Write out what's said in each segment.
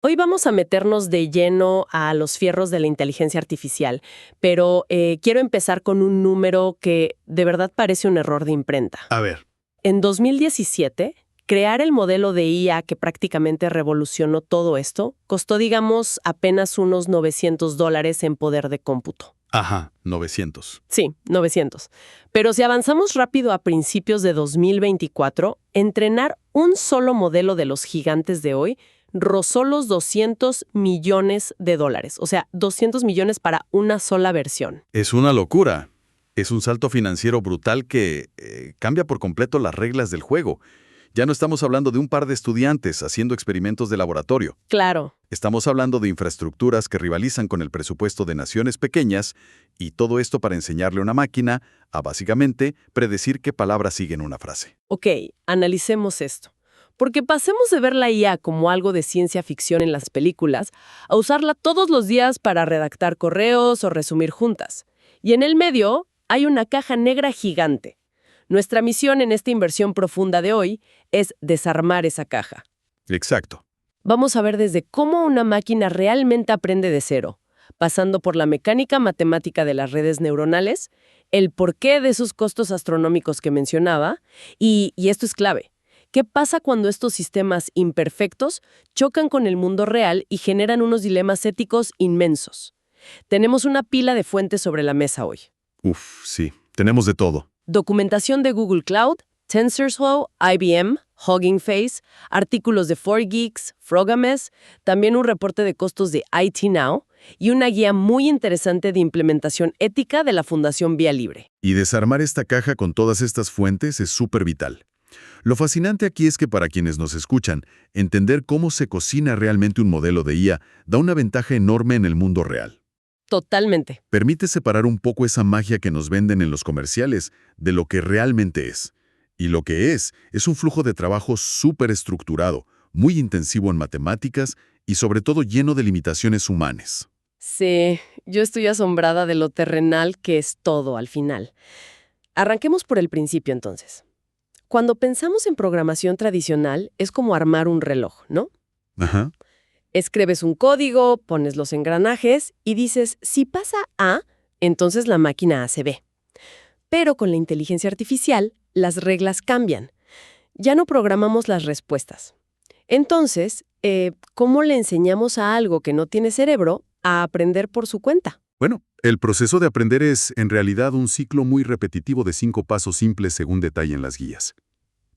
Hoy vamos a meternos de lleno a los fierros de la inteligencia artificial, pero quiero empezar con un número que de verdad parece un error de imprenta. A ver. En 2017, crear el modelo de IA que prácticamente revolucionó todo esto costó, digamos, apenas unos $900 en poder de cómputo. Ajá, 900. Sí, 900. Pero si avanzamos rápido a principios de 2024, entrenar un solo modelo de los gigantes de hoy rozó los $200 millones. O sea, 200 millones para una sola versión. Es una locura. Es un salto financiero brutal que cambia por completo las reglas del juego. Ya no estamos hablando de un par de estudiantes haciendo experimentos de laboratorio. Claro. Estamos hablando de infraestructuras que rivalizan con el presupuesto de naciones pequeñas, y todo esto para enseñarle a una máquina a, básicamente, predecir qué palabra sigue en una frase. Ok, analicemos esto. Porque pasemos de ver la IA como algo de ciencia ficción en las películas a usarla todos los días para redactar correos o resumir juntas. Y en el medio hay una caja negra gigante. Nuestra misión en esta inversión profunda de hoy es desarmar esa caja. Exacto. Vamos a ver desde cómo una máquina realmente aprende de cero, pasando por la mecánica matemática de las redes neuronales, el porqué de esos costos astronómicos que mencionaba, y esto es clave. ¿Qué pasa cuando estos sistemas imperfectos chocan con el mundo real y generan unos dilemas éticos inmensos? Tenemos una pila de fuentes sobre la mesa hoy. Uf, sí. Tenemos de todo. Documentación de Google Cloud, TensorFlow, IBM, Hugging Face, artículos de 4Geeks, Frogames, también un reporte de costos de IT Now y una guía muy interesante de implementación ética de la Fundación Vía Libre. Y desarmar esta caja con todas estas fuentes es súper vital. Lo fascinante aquí es que para quienes nos escuchan, entender cómo se cocina realmente un modelo de IA da una ventaja enorme en el mundo real. Totalmente. Permite separar un poco esa magia que nos venden en los comerciales de lo que realmente es. Y lo que es un flujo de trabajo súper estructurado, muy intensivo en matemáticas y sobre todo lleno de limitaciones humanas. Sí, yo estoy asombrada de lo terrenal que es todo al final. Arranquemos por el principio entonces. Cuando pensamos en programación tradicional, es como armar un reloj, ¿no? Ajá. Escribes un código, pones los engranajes y dices, si pasa A, entonces la máquina hace B. Pero con la inteligencia artificial, las reglas cambian. Ya no programamos las respuestas. Entonces, ¿cómo le enseñamos a algo que no tiene cerebro a aprender por su cuenta? Bueno, el proceso de aprender es, en realidad, un ciclo muy repetitivo de 5 pasos simples según detallan las guías.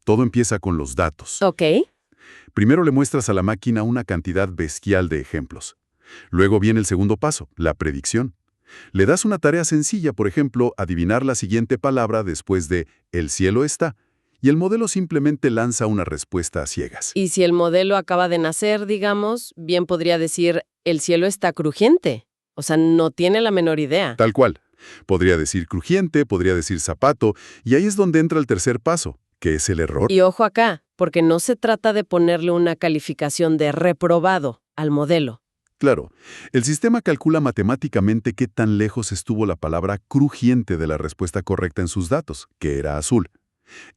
Todo empieza con los datos. Ok. Primero le muestras a la máquina una cantidad bestial de ejemplos. Luego viene el segundo paso, la predicción. Le das una tarea sencilla, por ejemplo, adivinar la siguiente palabra después de «el cielo está», y el modelo simplemente lanza una respuesta a ciegas. Y si el modelo acaba de nacer, digamos, bien podría decir, el cielo está crujiente. O sea, no tiene la menor idea. Tal cual. Podría decir crujiente, podría decir zapato, y ahí es donde entra el tercer paso, que es el error. Y ojo acá, porque no se trata de ponerle una calificación de reprobado al modelo. Claro, el sistema calcula matemáticamente qué tan lejos estuvo la palabra crujiente de la respuesta correcta en sus datos, que era azul.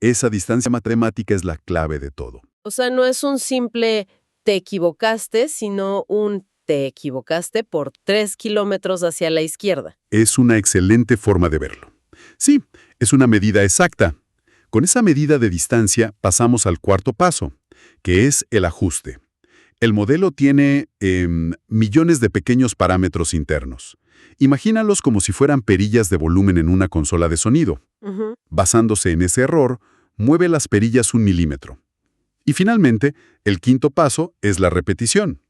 Esa distancia matemática es la clave de todo. O sea, no es un simple te equivocaste, sino un te equivocaste por 3 kilómetros hacia la izquierda. Es una excelente forma de verlo. Sí, es una medida exacta. Con esa medida de distancia pasamos al cuarto paso, que es el ajuste. El modelo tiene millones de pequeños parámetros internos. Imagínalos como si fueran perillas de volumen en una consola de sonido. Basándose en ese error, mueve las perillas 1 milímetro. Y finalmente, el quinto paso es la repetición.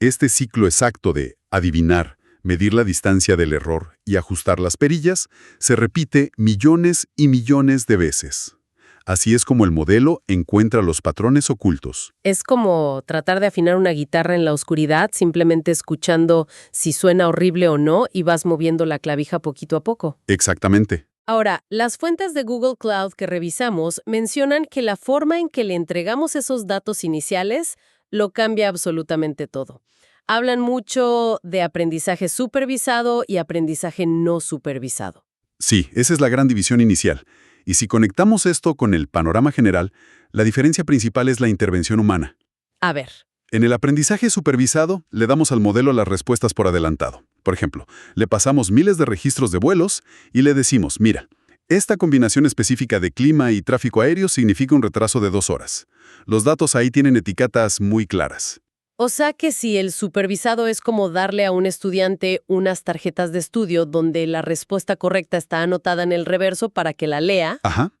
Este ciclo exacto de adivinar, medir la distancia del error y ajustar las perillas se repite millones y millones de veces. Así es como el modelo encuentra los patrones ocultos. Es como tratar de afinar una guitarra en la oscuridad, simplemente escuchando si suena horrible o no y vas moviendo la clavija poquito a poco. Exactamente. Ahora, las fuentes de Google Cloud que revisamos mencionan que la forma en que le entregamos esos datos iniciales lo cambia absolutamente todo. Hablan mucho de aprendizaje supervisado y aprendizaje no supervisado. Sí, esa es la gran división inicial. Y si conectamos esto con el panorama general, la diferencia principal es la intervención humana. A ver. En el aprendizaje supervisado, le damos al modelo las respuestas por adelantado. Por ejemplo, le pasamos miles de registros de vuelos y le decimos, mira, esta combinación específica de clima y tráfico aéreo significa un retraso de 2 horas. Los datos ahí tienen etiquetas muy claras. O sea que si el supervisado es como darle a un estudiante unas tarjetas de estudio donde la respuesta correcta está anotada en el reverso para que la lea, Ajá.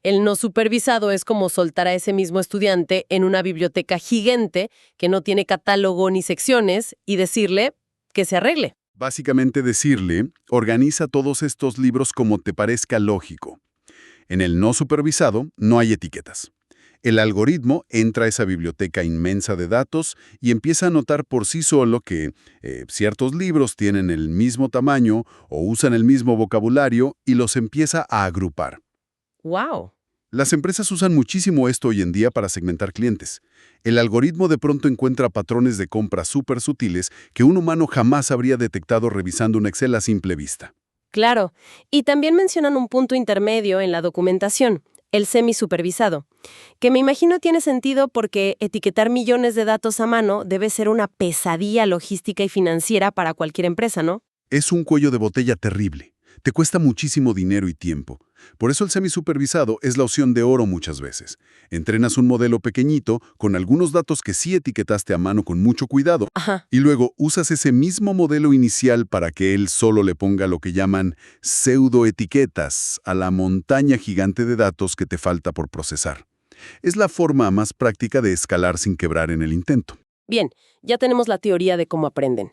el no supervisado es como soltar a ese mismo estudiante en una biblioteca gigante que no tiene catálogo ni secciones y decirle que se arregle. Básicamente decirle, organiza todos estos libros como te parezca lógico. En el no supervisado no hay etiquetas. El algoritmo entra a esa biblioteca inmensa de datos y empieza a notar por sí solo que ciertos libros tienen el mismo tamaño o usan el mismo vocabulario y los empieza a agrupar. ¡Wow! Las empresas usan muchísimo esto hoy en día para segmentar clientes. El algoritmo de pronto encuentra patrones de compra súper sutiles que un humano jamás habría detectado revisando un Excel a simple vista. Claro. Y también mencionan un punto intermedio en la documentación, el semisupervisado, que me imagino tiene sentido porque etiquetar millones de datos a mano debe ser una pesadilla logística y financiera para cualquier empresa, ¿no? Es un cuello de botella terrible. Te cuesta muchísimo dinero y tiempo. Por eso el semisupervisado es la opción de oro muchas veces. Entrenas un modelo pequeñito con algunos datos que sí etiquetaste a mano con mucho cuidado Ajá. y luego usas ese mismo modelo inicial para que él solo le ponga lo que llaman pseudoetiquetas a la montaña gigante de datos que te falta por procesar. Es la forma más práctica de escalar sin quebrar en el intento. Bien, ya tenemos la teoría de cómo aprenden.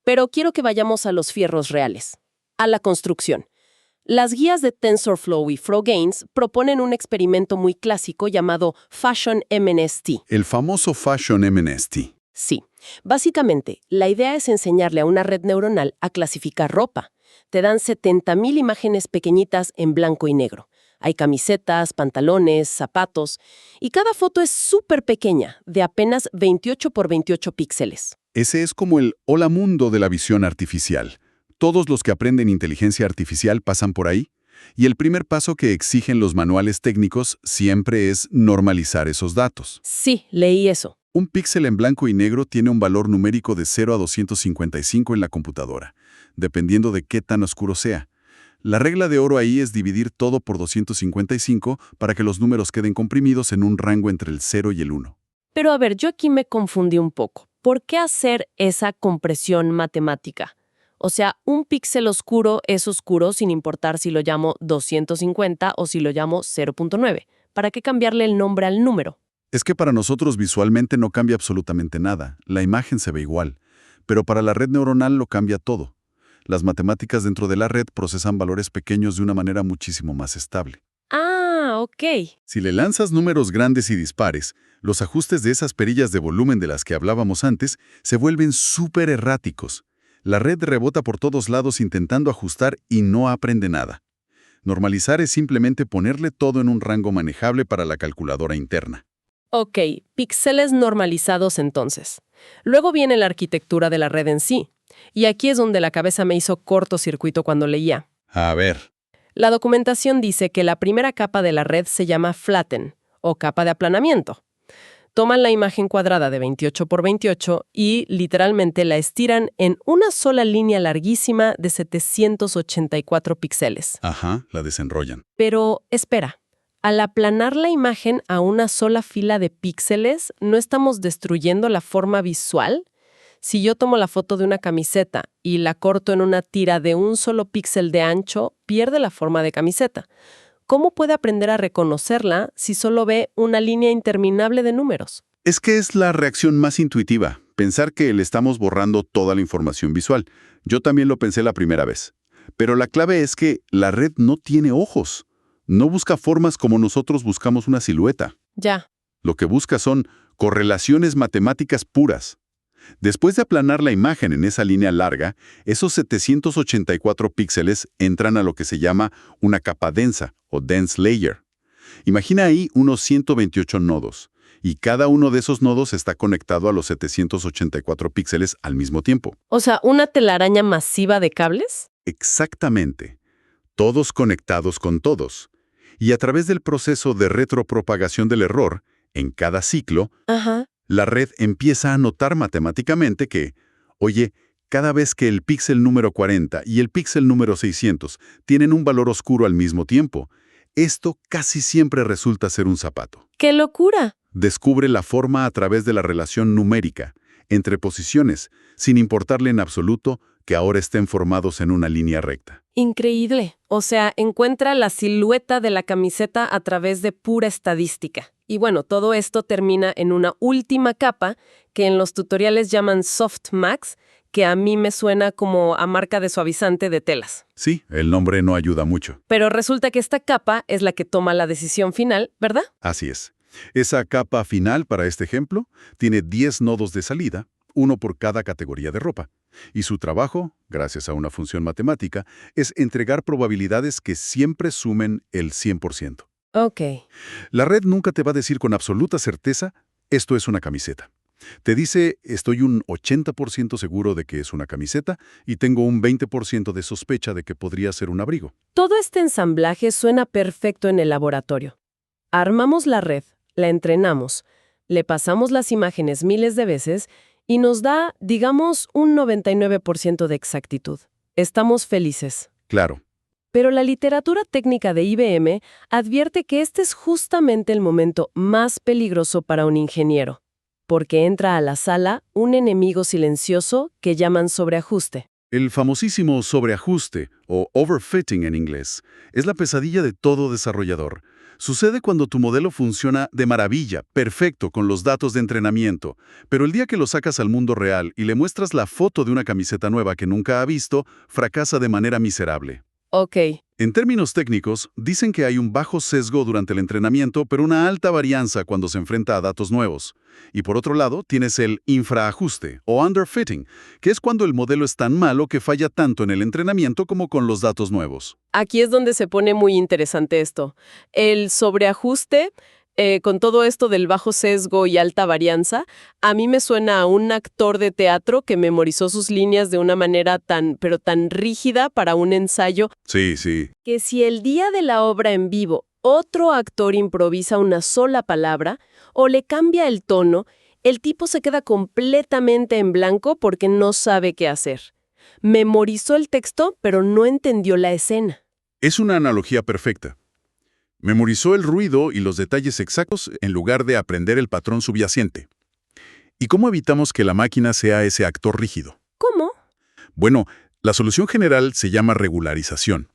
Pero quiero que vayamos a los fierros reales, a la construcción. Las guías de TensorFlow y FrogAINS proponen un experimento muy clásico llamado Fashion MNST. El famoso Fashion MNST. Sí, básicamente, la idea es enseñarle a una red neuronal a clasificar ropa. Te dan 70,000 imágenes pequeñitas en blanco y negro. Hay camisetas, pantalones, zapatos, y cada foto es súper pequeña, de apenas 28 por 28 píxeles. Ese es como el hola mundo de la visión artificial. Todos los que aprenden inteligencia artificial pasan por ahí, y el primer paso que exigen los manuales técnicos siempre es normalizar esos datos. Sí, leí eso. Un píxel en blanco y negro tiene un valor numérico de 0 a 255 en la computadora, dependiendo de qué tan oscuro sea. La regla de oro ahí es dividir todo por 255 para que los números queden comprimidos en un rango entre el 0 y el 1. Pero a ver, yo aquí me confundí un poco. ¿Por qué hacer esa compresión matemática? O sea, un píxel oscuro es oscuro sin importar si lo llamo 250 o si lo llamo 0.9. ¿Para qué cambiarle el nombre al número? Es que para nosotros visualmente no cambia absolutamente nada, la imagen se ve igual, pero para la red neuronal lo cambia todo. Las matemáticas dentro de la red procesan valores pequeños de una manera muchísimo más estable. Ah, ok. Si le lanzas números grandes y dispares, los ajustes de esas perillas de volumen de las que hablábamos antes se vuelven súper erráticos. La red rebota por todos lados intentando ajustar y no aprende nada. Normalizar es simplemente ponerle todo en un rango manejable para la calculadora interna. Ok, píxeles normalizados entonces. Luego viene la arquitectura de la red en sí. Y aquí es donde la cabeza me hizo cortocircuito cuando leía. A ver. La documentación dice que la primera capa de la red se llama flatten, o capa de aplanamiento. Toman la imagen cuadrada de 28 por 28 y literalmente la estiran en una sola línea larguísima de 784 píxeles. Ajá, la desenrollan. Pero espera, al aplanar la imagen a una sola fila de píxeles, ¿no estamos destruyendo la forma visual? Si yo tomo la foto de una camiseta y la corto en una tira de un solo píxel de ancho, pierde la forma de camiseta. ¿Cómo puede aprender a reconocerla si solo ve una línea interminable de números? Es que es la reacción más intuitiva, pensar que le estamos borrando toda la información visual. Yo también lo pensé la primera vez. Pero la clave es que la red no tiene ojos. No busca formas como nosotros buscamos una silueta. Ya. Lo que busca son correlaciones matemáticas puras. Después de aplanar la imagen en esa línea larga, esos 784 píxeles entran a lo que se llama una capa densa o dense layer. Imagina ahí unos 128 nodos, y cada uno de esos nodos está conectado a los 784 píxeles al mismo tiempo. O sea, ¿una telaraña masiva de cables? Exactamente. Todos conectados con todos. Y a través del proceso de retropropagación del error, en cada ciclo, Ajá. La red empieza a notar matemáticamente que, oye, cada vez que el píxel número 40 y el píxel número 600 tienen un valor oscuro al mismo tiempo, esto casi siempre resulta ser un zapato. ¡Qué locura! Descubre la forma a través de la relación numérica entre posiciones, sin importarle en absoluto que ahora estén formados en una línea recta. Increíble. O sea, encuentra la silueta de la camiseta a través de pura estadística. Y bueno, todo esto termina en una última capa que en los tutoriales llaman Softmax, que a mí me suena como a marca de suavizante de telas. Sí, el nombre no ayuda mucho. Pero resulta que esta capa es la que toma la decisión final, ¿verdad? Así es. Esa capa final para este ejemplo tiene 10 nodos de salida, uno por cada categoría de ropa. Y su trabajo, gracias a una función matemática, es entregar probabilidades que siempre sumen el 100%. Ok. La red nunca te va a decir con absoluta certeza, esto es una camiseta. Te dice, estoy un 80% seguro de que es una camiseta y tengo un 20% de sospecha de que podría ser un abrigo. Todo este ensamblaje suena perfecto en el laboratorio. Armamos la red, la entrenamos, le pasamos las imágenes miles de veces y nos da, digamos, un 99% de exactitud. Estamos felices. Claro. Pero la literatura técnica de IBM advierte que este es justamente el momento más peligroso para un ingeniero, porque entra a la sala un enemigo silencioso que llaman sobreajuste. El famosísimo sobreajuste, o overfitting en inglés, es la pesadilla de todo desarrollador. Sucede cuando tu modelo funciona de maravilla, perfecto, con los datos de entrenamiento, pero el día que lo sacas al mundo real y le muestras la foto de una camiseta nueva que nunca ha visto, fracasa de manera miserable. Ok. En términos técnicos, dicen que hay un bajo sesgo durante el entrenamiento, pero una alta varianza cuando se enfrenta a datos nuevos. Y por otro lado, tienes el infraajuste, o underfitting, que es cuando el modelo es tan malo que falla tanto en el entrenamiento como con los datos nuevos. Aquí es donde se pone muy interesante esto. El sobreajuste, con todo esto del bajo sesgo y alta varianza, a mí me suena a un actor de teatro que memorizó sus líneas de una manera pero tan rígida para un ensayo, Sí. que si el día de la obra en vivo otro actor improvisa una sola palabra o le cambia el tono, el tipo se queda completamente en blanco porque no sabe qué hacer. Memorizó el texto, pero no entendió la escena. Es una analogía perfecta. Memorizó el ruido y los detalles exactos en lugar de aprender el patrón subyacente. ¿Y cómo evitamos que la máquina sea ese actor rígido? ¿Cómo? Bueno, la solución general se llama regularización.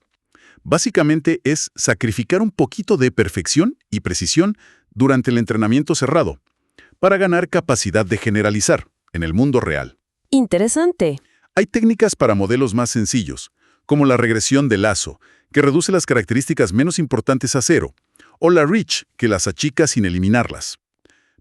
Básicamente es sacrificar un poquito de perfección y precisión durante el entrenamiento cerrado, para ganar capacidad de generalizar en el mundo real. Interesante. Hay técnicas para modelos más sencillos, como la regresión de Lazo, que reduce las características menos importantes a cero, o la Rich, que las achica sin eliminarlas.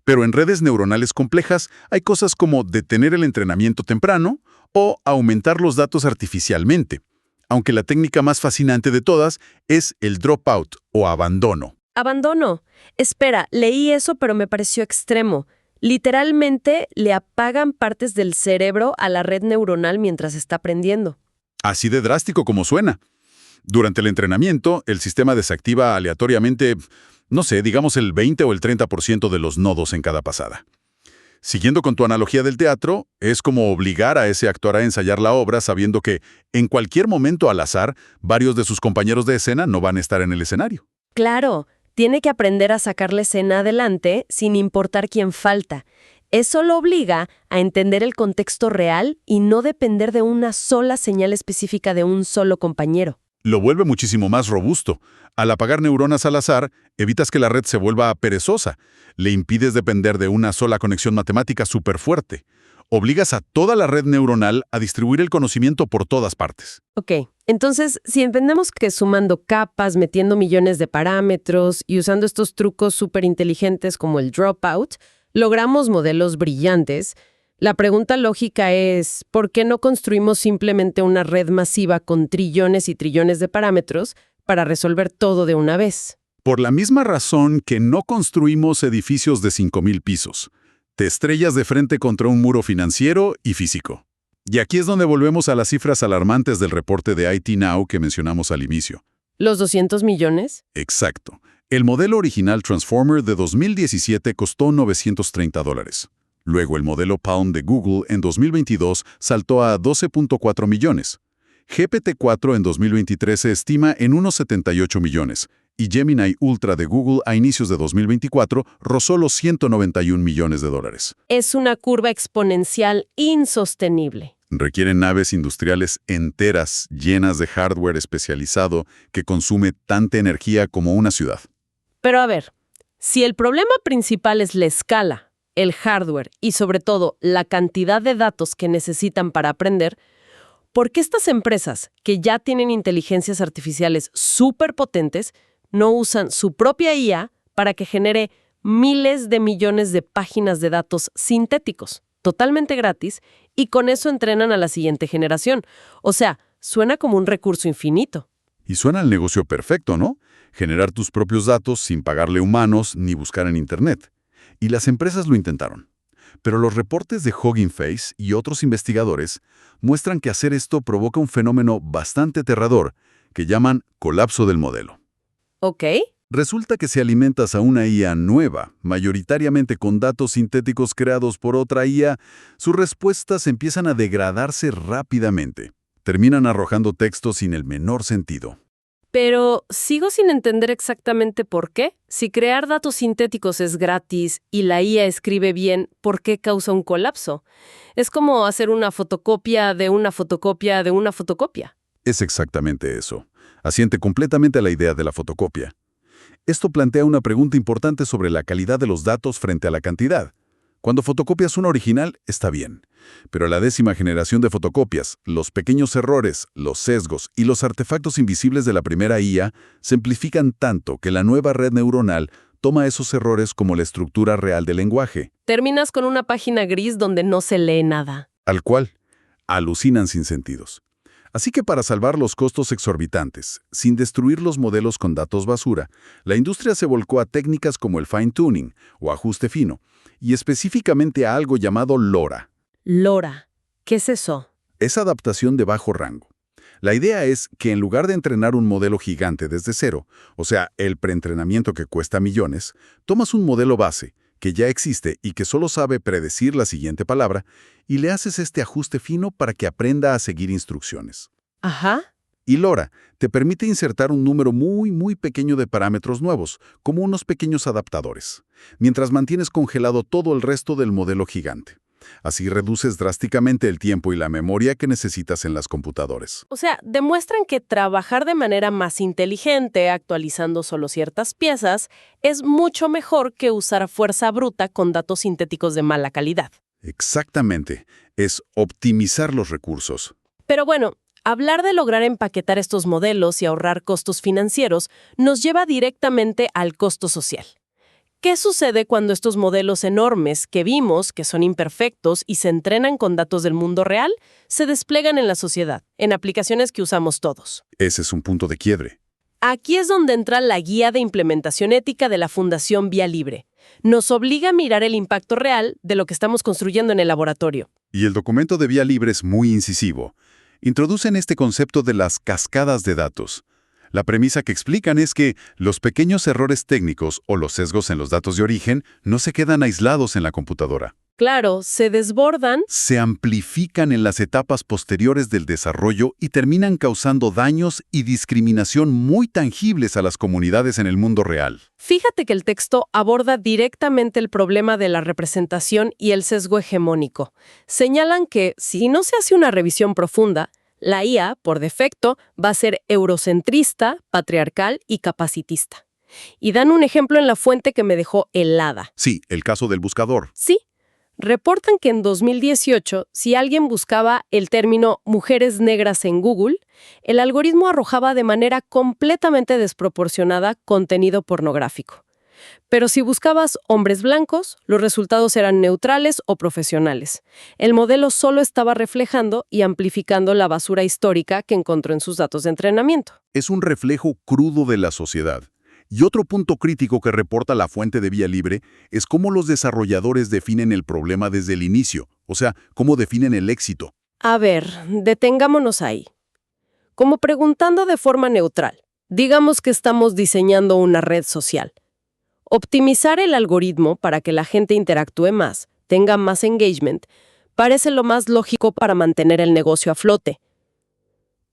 Pero en redes neuronales complejas hay cosas como detener el entrenamiento temprano o aumentar los datos artificialmente, aunque la técnica más fascinante de todas es el dropout o abandono. Abandono. Espera, leí eso pero me pareció extremo. Literalmente le apagan partes del cerebro a la red neuronal mientras está aprendiendo. Así de drástico como suena. Durante el entrenamiento, el sistema desactiva aleatoriamente, no sé, digamos el 20 o el 30% de los nodos en cada pasada. Siguiendo con tu analogía del teatro, es como obligar a ese actor a ensayar la obra sabiendo que, en cualquier momento al azar, varios de sus compañeros de escena no van a estar en el escenario. Claro, tiene que aprender a sacar la escena adelante sin importar quién falta. Eso lo obliga a entender el contexto real y no depender de una sola señal específica de un solo compañero. Lo vuelve muchísimo más robusto. Al apagar neuronas al azar, evitas que la red se vuelva perezosa. Le impides depender de una sola conexión matemática súper fuerte. Obligas a toda la red neuronal a distribuir el conocimiento por todas partes. Ok, entonces, si entendemos que sumando capas, metiendo millones de parámetros y usando estos trucos súper inteligentes como el dropout, logramos modelos brillantes, la pregunta lógica es, ¿por qué no construimos simplemente una red masiva con trillones y trillones de parámetros para resolver todo de una vez? Por la misma razón que no construimos edificios de 5,000 pisos. Te estrellas de frente contra un muro financiero y físico. Y aquí es donde volvemos a las cifras alarmantes del reporte de IT Now que mencionamos al inicio. ¿Los 200 millones? Exacto. El modelo original Transformer de 2017 costó $930. Luego el modelo Pound de Google en 2022 saltó a 12.4 millones. GPT-4 en 2023 se estima en unos 78 millones, y Gemini Ultra de Google a inicios de 2024 rozó los 191 millones de dólares. Es una curva exponencial insostenible. Requieren naves industriales enteras llenas de hardware especializado que consume tanta energía como una ciudad. Pero a ver, si el problema principal es la escala, el hardware y sobre todo la cantidad de datos que necesitan para aprender, ¿por qué estas empresas que ya tienen inteligencias artificiales súper potentes no usan su propia IA para que genere miles de millones de páginas de datos sintéticos, totalmente gratis, y con eso entrenan a la siguiente generación? O sea, suena como un recurso infinito. Y suena al negocio perfecto, ¿no? Generar tus propios datos sin pagarle humanos ni buscar en Internet. Y las empresas lo intentaron. Pero los reportes de Hugging Face y otros investigadores muestran que hacer esto provoca un fenómeno bastante aterrador que llaman colapso del modelo. ¿Ok? Resulta que si alimentas a una IA nueva, mayoritariamente con datos sintéticos creados por otra IA, sus respuestas empiezan a degradarse rápidamente. Terminan arrojando textos sin el menor sentido. Pero sigo sin entender exactamente por qué. Si crear datos sintéticos es gratis y la IA escribe bien, ¿por qué causa un colapso? Es como hacer una fotocopia de una fotocopia de una fotocopia. Es exactamente eso. Asiente completamente a la idea de la fotocopia. Esto plantea una pregunta importante sobre la calidad de los datos frente a la cantidad. Cuando fotocopias una original, está bien. Pero la 10ª generación de fotocopias, los pequeños errores, los sesgos y los artefactos invisibles de la primera IA simplifican tanto que la nueva red neuronal toma esos errores como la estructura real del lenguaje. Terminas con una página gris donde no se lee nada. Al cual alucinan sin sentidos. Así que para salvar los costos exorbitantes, sin destruir los modelos con datos basura, la industria se volcó a técnicas como el fine-tuning o ajuste fino, y específicamente a algo llamado LoRA. LoRA, ¿qué es eso? Es adaptación de bajo rango. La idea es que en lugar de entrenar un modelo gigante desde cero, o sea, el preentrenamiento que cuesta millones, tomas un modelo base que ya existe y que solo sabe predecir la siguiente palabra, y le haces este ajuste fino para que aprenda a seguir instrucciones. Ajá. Y LoRA te permite insertar un número muy pequeño de parámetros nuevos, como unos pequeños adaptadores, mientras mantienes congelado todo el resto del modelo gigante. Así reduces drásticamente el tiempo y la memoria que necesitas en las computadoras. O sea, demuestran que trabajar de manera más inteligente, actualizando solo ciertas piezas, es mucho mejor que usar fuerza bruta con datos sintéticos de mala calidad. Exactamente. Es optimizar los recursos. Pero bueno, hablar de lograr empaquetar estos modelos y ahorrar costos financieros nos lleva directamente al costo social. ¿Qué sucede cuando estos modelos enormes que vimos, que son imperfectos y se entrenan con datos del mundo real, se despliegan en la sociedad, en aplicaciones que usamos todos? Ese es un punto de quiebre. Aquí es donde entra la guía de implementación ética de la Fundación Vía Libre. Nos obliga a mirar el impacto real de lo que estamos construyendo en el laboratorio. Y el documento de Vía Libre es muy incisivo. Introducen este concepto de las cascadas de datos. La premisa que explican es que los pequeños errores técnicos o los sesgos en los datos de origen no se quedan aislados en la computadora. Claro, se desbordan. Se amplifican en las etapas posteriores del desarrollo y terminan causando daños y discriminación muy tangibles a las comunidades en el mundo real. Fíjate que el texto aborda directamente el problema de la representación y el sesgo hegemónico. Señalan que, si no se hace una revisión profunda, la IA, por defecto, va a ser eurocentrista, patriarcal y capacitista. Y dan un ejemplo en la fuente que me dejó helada. Sí, el caso del buscador. Sí. Reportan que en 2018, si alguien buscaba el término mujeres negras en Google, el algoritmo arrojaba de manera completamente desproporcionada contenido pornográfico. Pero si buscabas hombres blancos, los resultados eran neutrales o profesionales. El modelo solo estaba reflejando y amplificando la basura histórica que encontró en sus datos de entrenamiento. Es un reflejo crudo de la sociedad. Y otro punto crítico que reporta la fuente de Vía Libre es cómo los desarrolladores definen el problema desde el inicio, o sea, cómo definen el éxito. A ver, detengámonos ahí. Como preguntando de forma neutral, digamos que estamos diseñando una red social. Optimizar el algoritmo para que la gente interactúe más tenga más engagement, parece lo más lógico para mantener el negocio a flote.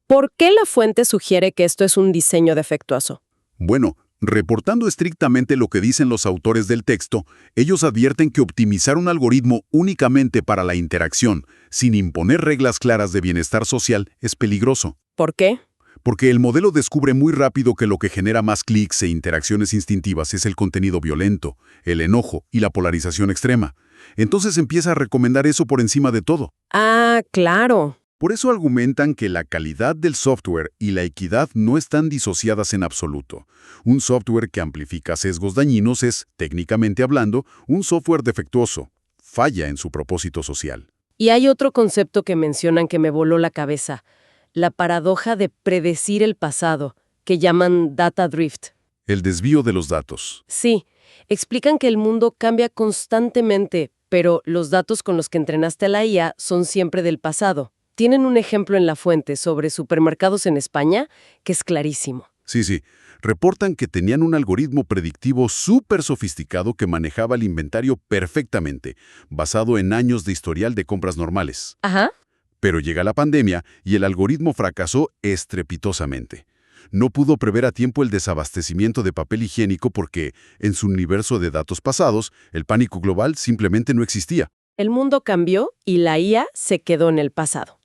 ¿Por qué la fuente sugiere que esto es un diseño defectuoso? Bueno, reportando estrictamente lo que dicen los autores del texto, ellos advierten que optimizar un algoritmo únicamente para la interacción, sin imponer reglas claras de bienestar social, es peligroso. ¿Por qué? Porque el modelo descubre muy rápido que lo que genera más clics e interacciones instintivas es el contenido violento, el enojo y la polarización extrema. Entonces empieza a recomendar eso por encima de todo. Ah, claro. Por eso argumentan que la calidad del software y la equidad no están disociadas en absoluto. Un software que amplifica sesgos dañinos es, técnicamente hablando, un software defectuoso. Falla en su propósito social. Y hay otro concepto que mencionan que me voló la cabeza, la paradoja de predecir el pasado, que llaman data drift. El desvío de los datos. Sí, explican que el mundo cambia constantemente, pero los datos con los que entrenaste a la IA son siempre del pasado. Tienen un ejemplo en la fuente sobre supermercados en España que es clarísimo. Sí. Reportan que tenían un algoritmo predictivo súper sofisticado que manejaba el inventario perfectamente, basado en años de historial de compras normales. Ajá. Pero llega la pandemia y el algoritmo fracasó estrepitosamente. No pudo prever a tiempo el desabastecimiento de papel higiénico porque, en su universo de datos pasados, el pánico global simplemente no existía. El mundo cambió y la IA se quedó en el pasado.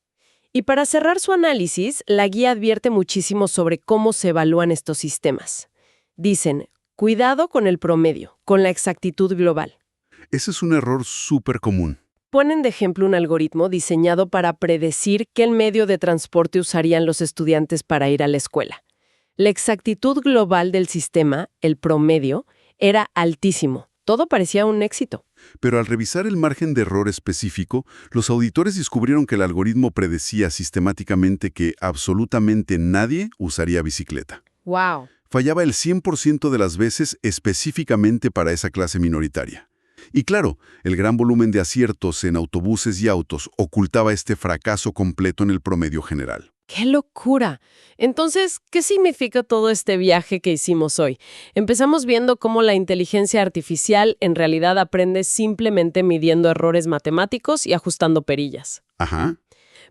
Y para cerrar su análisis, la guía advierte muchísimo sobre cómo se evalúan estos sistemas. Dicen, cuidado con el promedio, con la exactitud global. Ese es un error súper común. Ponen de ejemplo un algoritmo diseñado para predecir qué medio de transporte usarían los estudiantes para ir a la escuela. La exactitud global del sistema, el promedio, era altísimo. Todo parecía un éxito. Pero al revisar el margen de error específico, los auditores descubrieron que el algoritmo predecía sistemáticamente que absolutamente nadie usaría bicicleta. ¡Wow! Fallaba el 100% de las veces específicamente para esa clase minoritaria. Y claro, el gran volumen de aciertos en autobuses y autos ocultaba este fracaso completo en el promedio general. ¡Qué locura! Entonces, ¿qué significa todo este viaje que hicimos hoy? Empezamos viendo cómo la inteligencia artificial en realidad aprende simplemente midiendo errores matemáticos y ajustando perillas. Ajá.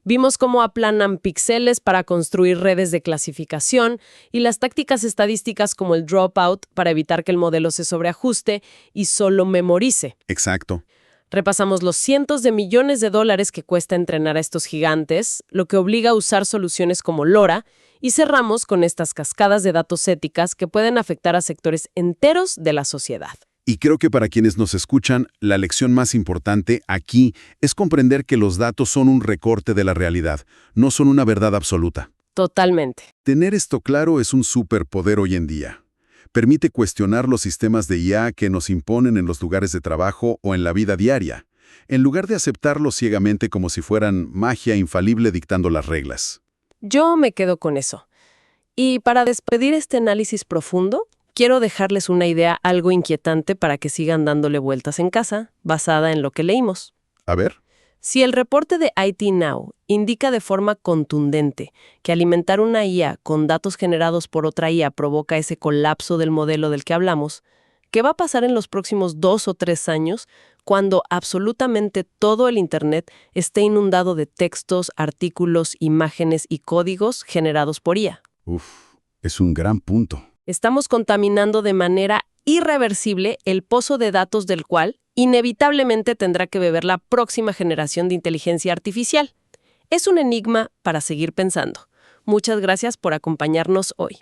Vimos cómo aplanan píxeles para construir redes de clasificación y las tácticas estadísticas como el dropout para evitar que el modelo se sobreajuste y solo memorice. Exacto. Repasamos los cientos de millones de dólares que cuesta entrenar a estos gigantes, lo que obliga a usar soluciones como LoRa, y cerramos con estas cascadas de datos éticas que pueden afectar a sectores enteros de la sociedad. Y creo que para quienes nos escuchan, la lección más importante aquí es comprender que los datos son un recorte de la realidad, no son una verdad absoluta. Totalmente. Tener esto claro es un superpoder hoy en día. Permite cuestionar los sistemas de IA que nos imponen en los lugares de trabajo o en la vida diaria, en lugar de aceptarlos ciegamente como si fueran magia infalible dictando las reglas. Yo me quedo con eso. Y para despedir este análisis profundo, quiero dejarles una idea algo inquietante para que sigan dándole vueltas en casa, basada en lo que leímos. A ver. Si el reporte de IT Now indica de forma contundente que alimentar una IA con datos generados por otra IA provoca ese colapso del modelo del que hablamos, ¿qué va a pasar en los próximos 2 o 3 años cuando absolutamente todo el Internet esté inundado de textos, artículos, imágenes y códigos generados por IA? Es un gran punto. Estamos contaminando de manera irreversible el pozo de datos del cual inevitablemente tendrá que beber la próxima generación de inteligencia artificial. Es un enigma para seguir pensando. Muchas gracias por acompañarnos hoy.